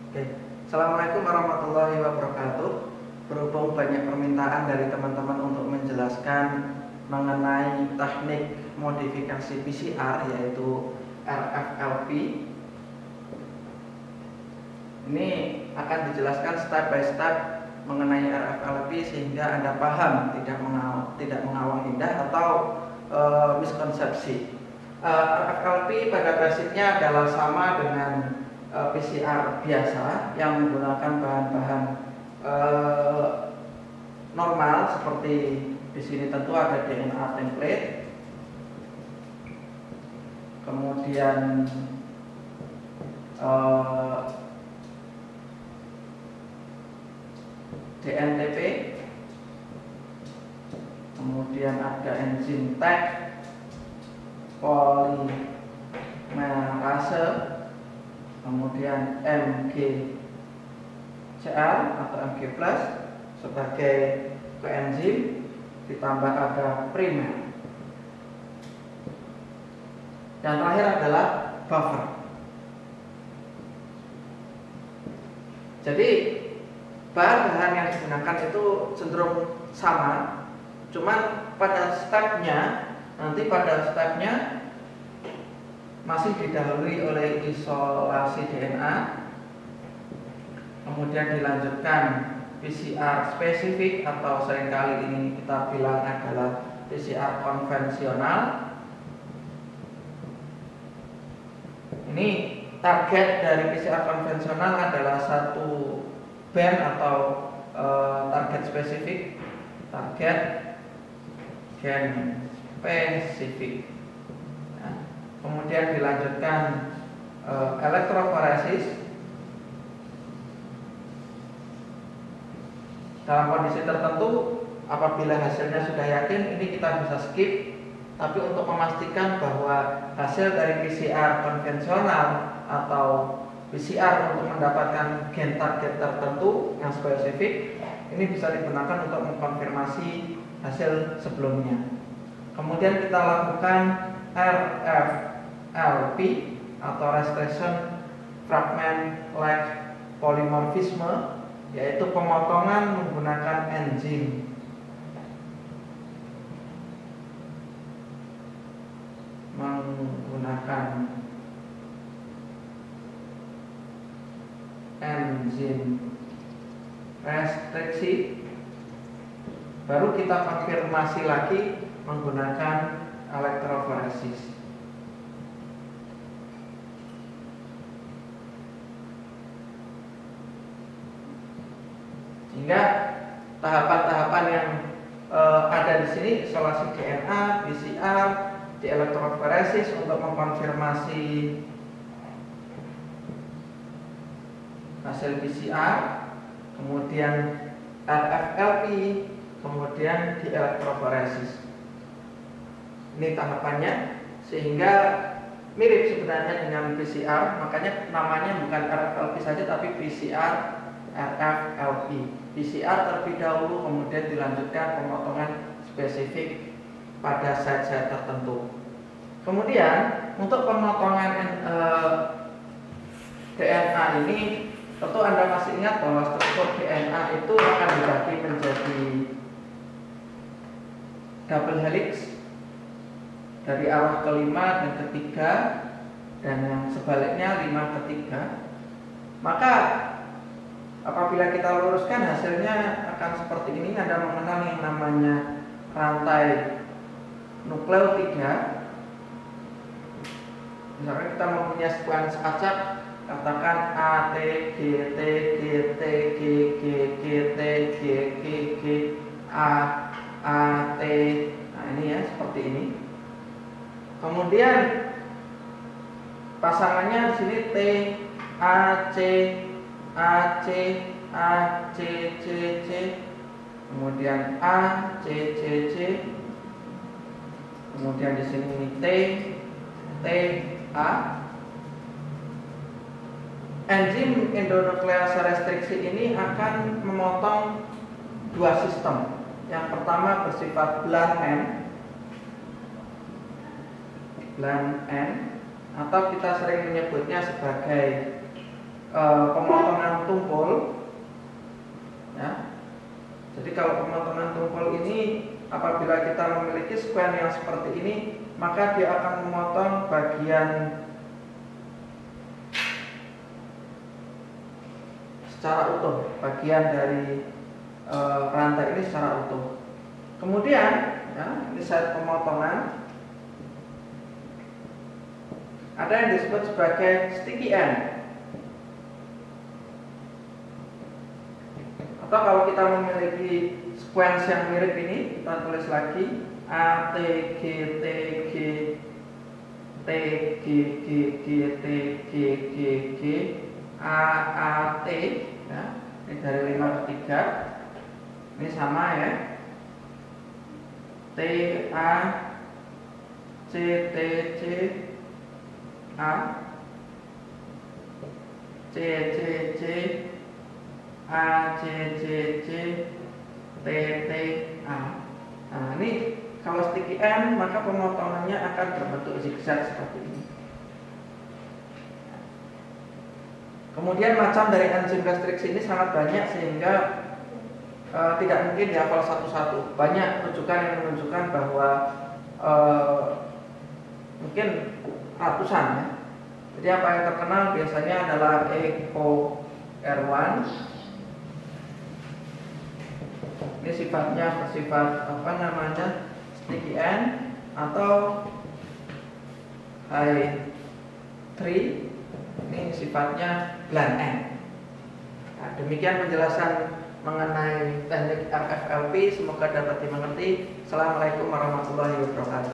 Oke. Assalamualaikum warahmatullahi wabarakatuh. Berhubung banyak permintaan dari teman-teman untuk menjelaskan mengenai teknik modifikasi PCR yaitu RFLP, ini akan dijelaskan step by step mengenai RFLP sehingga Anda paham, tidak mengawang indah atau miskonsepsi. RFLP pada basicnya adalah sama dengan PCR biasa yang menggunakan bahan-bahan normal seperti di sini tentu ada DNA template, kemudian DNTP, kemudian ada enzim tag, polimerase, kemudian MgCl atau Mg+ sebagai koenzim, ditambah ada primer, dan terakhir adalah buffer. Jadi bahan-bahan yang digunakan itu cenderung sama, cuman pada stepnya masih didahului oleh isolasi DNA, kemudian dilanjutkan PCR spesifik atau seringkali ini kita bilang adalah PCR konvensional. Ini target dari PCR konvensional adalah satu band atau target spesifik, target gen spesifik. Nah, kemudian dilanjutkan elektroforesis. Dalam kondisi tertentu, apabila hasilnya sudah yakin, ini kita bisa skip. Tapi untuk memastikan bahwa hasil dari PCR konvensional atau PCR untuk mendapatkan gen target tertentu yang spesifik, ini bisa digunakan untuk mengkonfirmasi hasil sebelumnya. Kemudian kita lakukan RFLP atau Restriction Fragment Like Polymorphism, yaitu pemotongan menggunakan enzim. Restriksi, baru kita konfirmasi lagi menggunakan elektroforesis. Sehingga tahapan-tahapan yang ada di sini, isolasi DNA, PCR, di elektroforesis untuk mengkonfirmasi hasil PCR, kemudian RFLP, kemudian di elektroforesis. Ini tahapannya, sehingga mirip sebenarnya dengan PCR, makanya namanya bukan RFLP saja tapi PCR RFLP. PCR terlebih dahulu, kemudian dilanjutkan pemotongan spesifik pada site-site tertentu. Kemudian untuk pemotongan DNA ini, tentu Anda masih ingat bahwa struktur DNA itu akan dibagi menjadi double helix dari arah kelima dan ketiga, dan yang sebaliknya 5 ke 3. Maka apabila kita luruskan, hasilnya akan seperti ini. Anda mengenal yang namanya rantai nukleotida. Misalkan kita mempunyai sekuens acak, katakan A, T, G, T, G, T, G, G, G, T, G, G, G, A, T. Nah ini ya, seperti ini. Kemudian pasangannya di sini T, A, C, A, C, A, C, C, C, kemudian A, C, C, C, kemudian di sini T, T, A. Enzim endonuklease restriksi ini akan memotong dua sistem. Yang pertama bersifat blunt end, atau kita sering menyebutnya sebagai pemotongan kalau pemotongan tumpul ini apabila kita memiliki square yang seperti ini, maka dia akan memotong bagian secara utuh, bagian dari rantai ini secara utuh. Kemudian ya, ini side pemotongan, ada yang disebut sebagai sticky end. Atau kalau kita memiliki sequence yang mirip ini, kita tulis lagi A, T, G, T, G, T, G, G, G, T, G, G, G, A, T, ya. Ini dari 5 ke 3. Ini sama ya. T, A, C, T, C, A, C, C, C, A, C, C, C, T, T, A. Nah, ini kalau sticky end, maka pemotongannya akan berbentuk zigzag seperti ini. Kemudian macam dari enzim restriksi ini sangat banyak sehingga tidak mungkin dihafal satu-satu. Banyak rujukan yang menunjukkan bahwa mungkin ratusan ya. Jadi apa yang terkenal biasanya adalah ECO R1. Ini sifatnya bersifat sticky end atau high 3. Ini sifatnya blunt end. Nah, demikian penjelasan mengenai teknik RFLP. Semoga dapat dimengerti. Assalamualaikum warahmatullahi wabarakatuh.